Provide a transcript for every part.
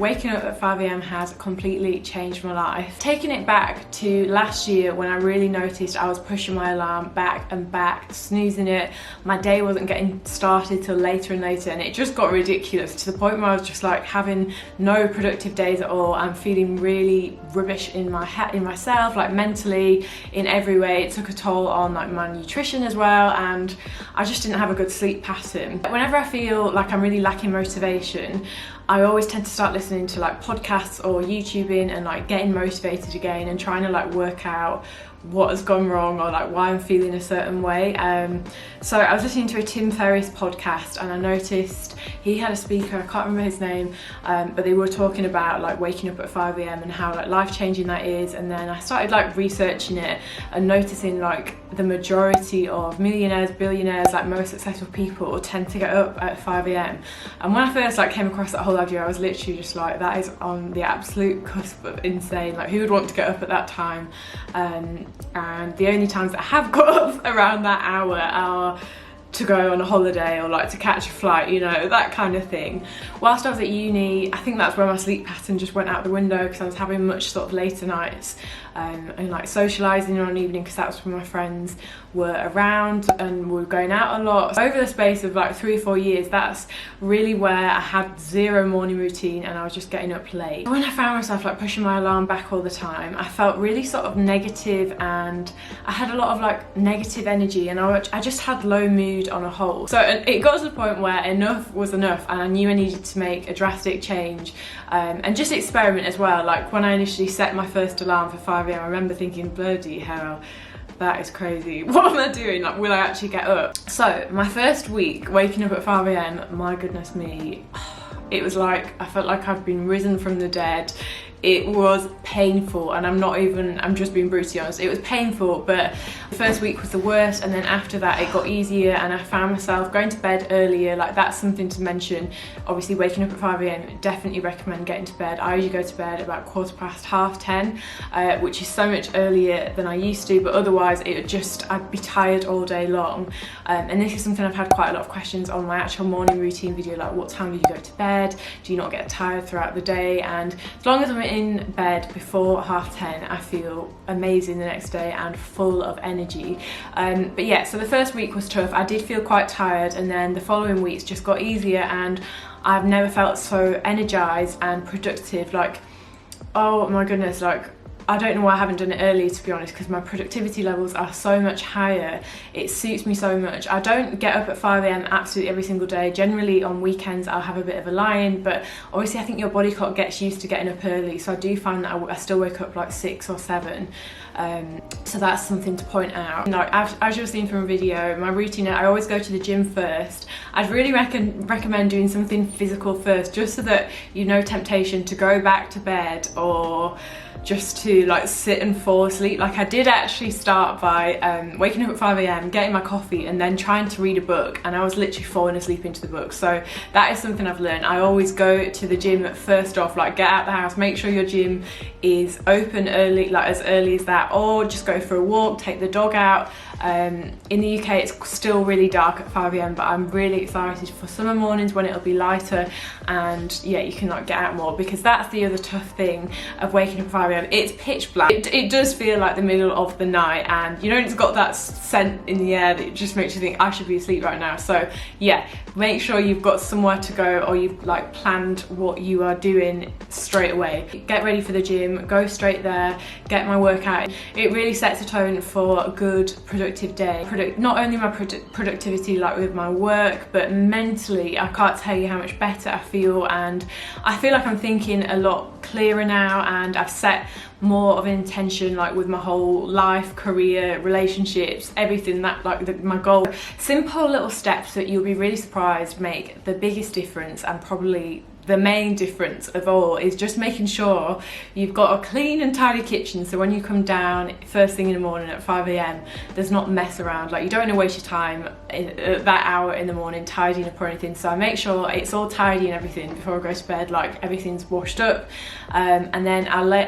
waking up at 5 a.m. has completely changed my life. Taking it back to last year when I really noticed I was pushing my alarm back and back, snoozing it, my day wasn't getting started till later and later, and it just got ridiculous to the point where I was just like having no productive days at all. I'm feeling really rubbish in myself, like mentally, in every way. It took a toll on like my nutrition as well, and I just didn't have a good sleep pattern. Whenever I feel like I'm really lacking motivation, I always tend to start listening to like podcasts or YouTubing and like getting motivated again and trying to like work out what has gone wrong or like why I'm feeling a certain way. So I was listening to a Tim Ferriss podcast and I noticed he had a speaker, I can't remember his name, but they were talking about like waking up at 5 a.m. and how like life-changing that is. And then I started like researching it and noticing like the majority of millionaires, billionaires, like most successful people tend to get up at 5 a.m. And when I first like came across that whole idea, I was literally just like, that is on the absolute cusp of insane. Like, who would want to get up at that time? And the only times that I have got up around that hour are to go on a holiday or like to catch a flight, you know, that kind of thing. Whilst I was at uni, I think that's where my sleep pattern just went out the window because I was having much sort of later nights and like socialising on an evening because that's when my friends were around and we were going out a lot. So over the space of like 3 or 4 years, that's really where I had zero morning routine and I was just getting up late. When I found myself like pushing my alarm back all the time, I felt really sort of negative and I had a lot of like negative energy and I just had low mood on a whole. So it got to the point where enough was enough and I knew I needed to make a drastic change and just experiment as well. Like when I initially set my first alarm for 5 a.m, I remember thinking, bloody hell, that is crazy. What am I doing? Like, will I actually get up? So my first week waking up at 5 a.m, my goodness me, it was like, I felt like I'd been risen from the dead. It was painful and I'm just being brutally honest. It was painful, but the first week was the worst and then after that it got easier and I found myself going to bed earlier. Like, that's something to mention. Obviously waking up at 5 a.m, definitely recommend getting to bed. I usually go to bed about 10:15, which is so much earlier than I used to, but otherwise I'd be tired all day long. And this is something I've had quite a lot of questions on my actual morning routine video, like what time do you go to bed? Do you not get tired throughout the day? And as long as I'm in bed before 10:30, I feel amazing the next day and full of energy. But yeah, so the first week was tough. I did feel quite tired and then the following weeks just got easier and I've never felt so energized and productive. Like, oh my goodness, like I don't know why I haven't done it earlier, to be honest, because my productivity levels are so much higher. It suits me so much. I don't get up at 5 a.m. absolutely every single day. Generally on weekends I'll have a bit of a lie-in, but obviously I think your body clock gets used to getting up early, so I do find that I still wake up like 6 or 7. So that's something to point out. Like, as you've seen from a video, my routine, I always go to the gym first. I'd really recommend doing something physical first, just so that you know temptation to go back to bed or just to like sit and fall asleep. Like, I did actually start by waking up at 5 a.m, getting my coffee and then trying to read a book, and I was literally falling asleep into the book. So that is something I've learned. I always go to the gym first off, like get out the house, make sure your gym is open early, like as early as that, or just go for a walk, take the dog out. In the UK it's still really dark at 5 a.m, but I'm really excited for summer mornings when it'll be lighter and yeah, you can like get out more, because that's the other tough thing of waking up at 5 a.m. It's pitch black. It does feel like the middle of the night, and you know, it's got that scent in the air that just makes you think I should be asleep right now. So yeah, make sure you've got somewhere to go or you've like planned what you are doing straight away. Get ready for the gym, go straight there, get my workout. It really sets a tone for a good productive day. Not only my productivity like with my work, but mentally I can't tell you how much better I feel, and I feel like I'm thinking a lot clearer now, and I've set more of an intention like with my whole life, career, relationships, everything, that like my goal. Simple little steps that you'll be really surprised make the biggest difference, and probably the main difference of all is just making sure you've got a clean and tidy kitchen, so when you come down first thing in the morning at 5 a.m, there's not mess around. Like, you don't want to waste your time at that hour in the morning tidying up or anything, so I make sure it's all tidy and everything before I go to bed, like everything's washed up, and then I'll lay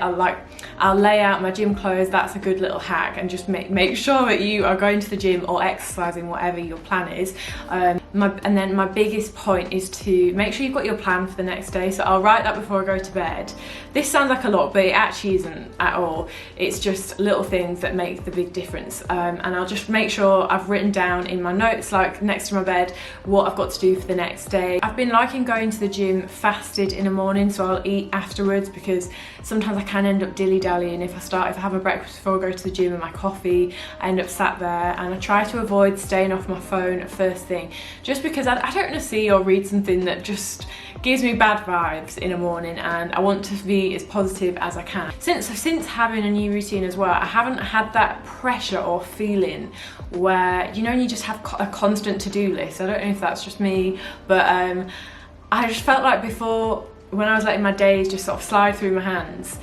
out my gym clothes. That's a good little hack, and just make sure that you are going to the gym or exercising, whatever your plan is. And then my biggest point is to make sure you've got your plan for the next day. So I'll write that before I go to bed. This sounds like a lot, but it actually isn't at all. It's just little things that make the big difference. And I'll just make sure I've written down in my notes, like next to my bed, what I've got to do for the next day. I've been liking going to the gym fasted in the morning, so I'll eat afterwards, because sometimes I can end up dilly-dallying if I have my breakfast before I go to the gym and my coffee, I end up sat there. And I try to avoid staying off my phone first thing, just because I don't want to see or read something that just gives me bad vibes in the morning, and I want to be as positive as I can. Since having a new routine as well, I haven't had that pressure or feeling where, you know, you just have a constant to-do list. I don't know if that's just me, but I just felt like before, when I was letting my days just sort of slide through my hands,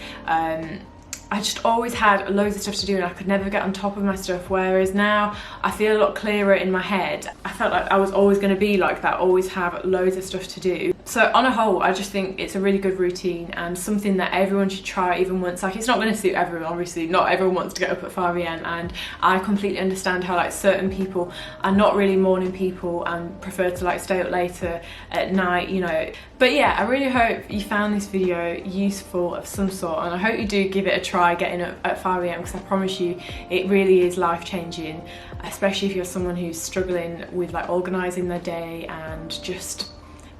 I just always had loads of stuff to do and I could never get on top of my stuff, whereas now I feel a lot clearer in my head. I felt like I was always going to be like that, always have loads of stuff to do. So on a whole, I just think it's a really good routine and something that everyone should try even once. Like, it's not going to suit everyone, obviously. Not everyone wants to get up at 5 AM, and I completely understand how like certain people are not really morning people and prefer to like stay up later at night, you know. But yeah, I really hope you found this video useful of some sort, and I hope you do give it a try getting up at 5 AM, because I promise you it really is life-changing, especially if you're someone who's struggling with like organising their day and just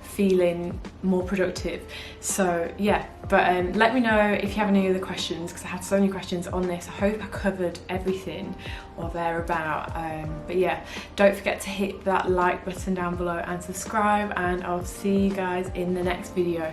feeling more productive. So yeah, but let me know if you have any other questions, because I had so many questions on this. I hope I covered everything or thereabout. But yeah, don't forget to hit that like button down below and subscribe, and I'll see you guys in the next video.